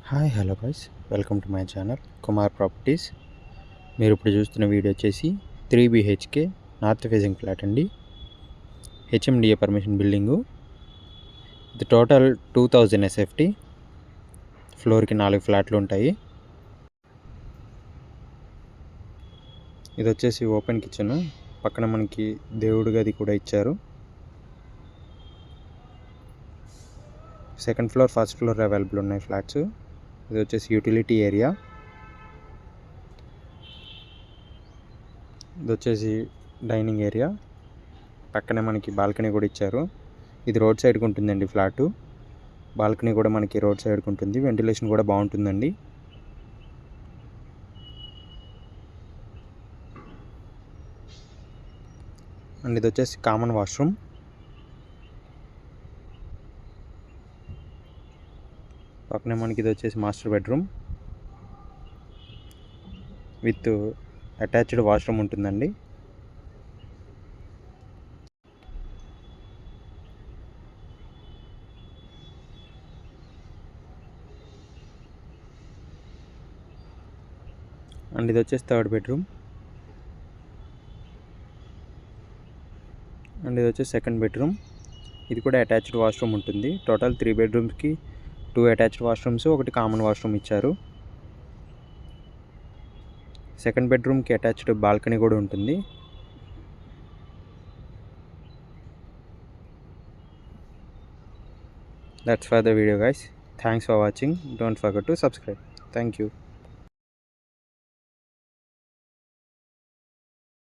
Hi hello guys, welcome to my channel Kumar properties. మీరు ఇప్పుడు చూస్తున్న వీడియో వచ్చేసి 3 BHK నార్త్ ఫేసింగ్ ఫ్లాట్ అండి. HMDA permission building. ఇది టోటల్ 2000 SFT. ఫ్లోర్కి 4 ఫ్లాట్లు ఉంటాయి. ఇది వచ్చేసి ఓపెన్ కిచెన్, పక్కన మనకి దేవుడి గది కూడా ఇచ్చారు. Second floor, first floor available ఉన్నాయి ఫ్లాట్స్. ఇది వచ్చేసి యూటిలిటీ ఏరియా. ఇది వచ్చేసి డైనింగ్ ఏరియా, పక్కనే మనకి బాల్కనీ కూడా ఇచ్చారు. ఇది రోడ్ సైడ్కి ఉంటుందండి ఫ్లాటు. బాల్కనీ కూడా మనకి రోడ్ సైడ్కి ఉంటుంది. వెంటిలేషన్ కూడా బాగుంటుందండి. అండ్ ఇది వచ్చేసి కామన్ వాష్రూమ్. పక్కనే మనకి ఇది వచ్చేసి master bedroom with attached washroom ఉంటుందండి. అండ్ ఇది వచ్చేసి థర్డ్ బెడ్రూమ్. అండ్ ఇది వచ్చేసి సెకండ్ బెడ్రూమ్. ఇది కూడా అటాచ్డ్ వాష్రూమ్ ఉంటుంది. టోటల్ 3 బెడ్రూమ్స్కి 2 అటాచ్డ్ వాష్రూమ్స్, ఒకటి కామన్ వాష్రూమ్ ఇచ్చారు. సెకండ్ బెడ్రూమ్కి అటాచ్డ్ బాల్కనీ కూడా ఉంటుంది. That's for the video guys. Thanks for watching. Don't forget to subscribe. Thank you.